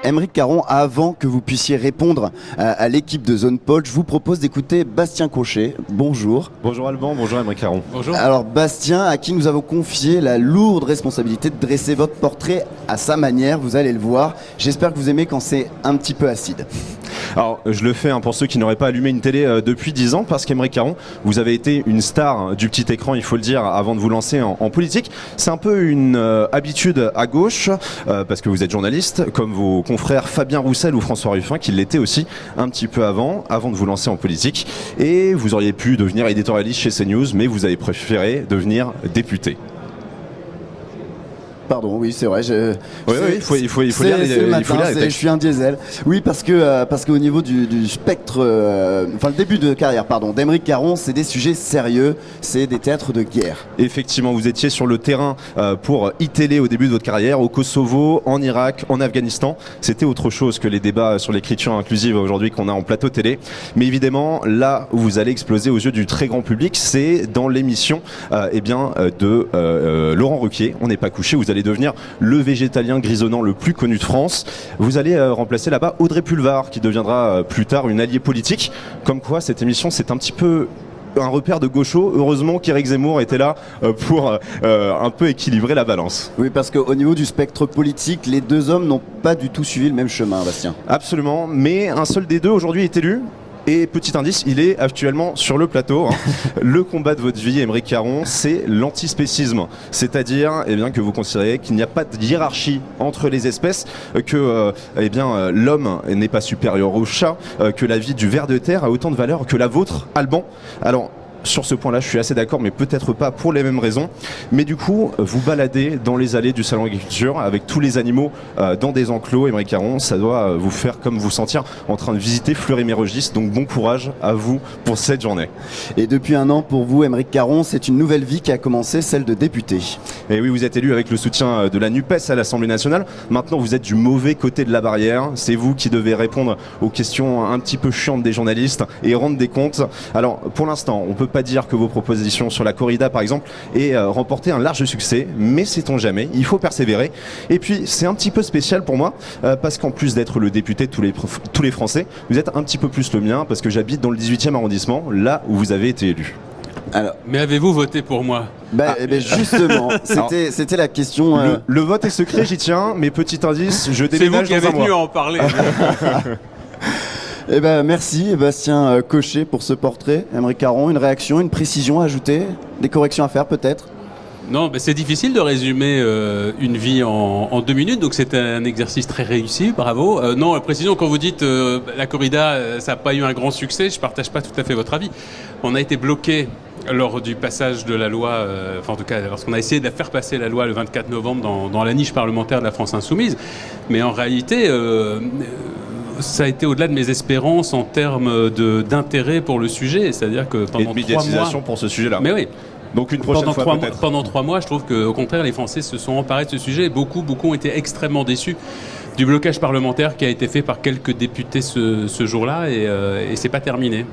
Aymeric Caron, avant que vous puissiez répondre à l'équipe de Zone Pol, je vous propose d'écouter Bastien Cochet. Bonjour. Bonjour Alban, bonjour Aymeric Caron. Bonjour. Alors Bastien, à qui nous avons confié la lourde responsabilité de dresser votre portrait à sa manière, vous allez le voir. J'espère que vous aimez quand c'est un petit peu acide. Alors je le fais pour ceux qui n'auraient pas allumé une télé depuis 10 ans, parce qu'Aymeric Caron, vous avez été une star du petit écran, il faut le dire, avant de vous lancer en politique. C'est un peu une habitude à gauche, parce que vous êtes journaliste, comme vos confrères Fabien Roussel ou François Ruffin, qui l'étaient aussi un petit peu avant de vous lancer en politique. Et vous auriez pu devenir éditorialiste chez CNews, mais vous avez préféré devenir député. Pardon, oui, c'est vrai. Oui, il faut lire les textes. Je suis un diesel. Oui, parce qu'au niveau du spectre, le début de carrière, d'Aymeric Caron, c'est des sujets sérieux, c'est des théâtres de guerre. Effectivement, vous étiez sur le terrain pour iTélé au début de votre carrière, au Kosovo, en Irak, en Afghanistan. C'était autre chose que les débats sur l'écriture inclusive aujourd'hui qu'on a en plateau télé. Mais évidemment, là où vous allez exploser aux yeux du très grand public, c'est dans l'émission de Laurent Ruquier. On n'est pas couché. Vous allez devenir le végétalien grisonnant le plus connu de France. Vous allez remplacer là-bas Audrey Pulvar, qui deviendra plus tard une alliée politique. Comme quoi, cette émission, c'est un petit peu un repère de gauchos. Heureusement qu'Éric Zemmour était là pour un peu équilibrer la balance. Oui, parce qu'au niveau du spectre politique, les deux hommes n'ont pas du tout suivi le même chemin, Bastien. Absolument, mais un seul des deux aujourd'hui est élu. Et petit indice, il est actuellement sur le plateau. Le combat de votre vie, Aymeric Caron, c'est l'antispécisme. C'est-à-dire que vous considérez qu'il n'y a pas de hiérarchie entre les espèces, que l'homme n'est pas supérieur au chat, que la vie du ver de terre a autant de valeur que la vôtre, Alban. Alors, sur ce point-là, je suis assez d'accord, mais peut-être pas pour les mêmes raisons. Mais du coup, vous baladez dans les allées du salon d'agriculture avec tous les animaux dans des enclos. Aymeric Caron, ça doit vous faire comme vous sentir en train de visiter Fleury-Mérogis. Donc bon courage à vous pour cette journée. Et depuis un an, pour vous, Aymeric Caron, c'est une nouvelle vie qui a commencé, celle de député. Et oui, vous êtes élu avec le soutien de la NUPES à l'Assemblée nationale. Maintenant, vous êtes du mauvais côté de la barrière. C'est vous qui devez répondre aux questions un petit peu chiantes des journalistes et rendre des comptes. Alors, pour l'instant, on peut pas dire que vos propositions sur la corrida par exemple aient remporté un large succès, mais sait-on jamais, il faut persévérer. Et puis c'est un petit peu spécial pour moi parce qu'en plus d'être le député de tous les Français, vous êtes un petit peu plus le mien parce que j'habite dans le 18e arrondissement, là où vous avez été élu. Alors, mais avez-vous voté pour moi? Justement, c'était la question. Le vote est secret, j'y tiens, mais petit indice, je déménage dans un mois. C'est vous qui avez venu en parler. Merci Bastien Cochet pour ce portrait. Aymeric Caron, une réaction, une précision à ajouter, des corrections à faire peut-être? Non, c'est difficile de résumer une vie en 2 minutes, donc c'est un exercice très réussi, bravo. Non, précision, quand vous dites la corrida, ça n'a pas eu un grand succès, je ne partage pas tout à fait votre avis. On a été bloqué lors du passage de la loi, en tout cas lorsqu'on a essayé de faire passer la loi le 24 novembre dans la niche parlementaire de la France Insoumise, mais en réalité... ça a été au-delà de mes espérances en termes d'intérêt pour le sujet, c'est-à-dire que pendant 3 mois... Et de médiatisation pour ce sujet-là. Mais oui. Donc une prochaine fois peut-être. Pendant 3 mois, je trouve qu'au contraire, les Français se sont emparés de ce sujet et beaucoup ont été extrêmement déçus du blocage parlementaire qui a été fait par quelques députés ce jour-là et c'est pas terminé.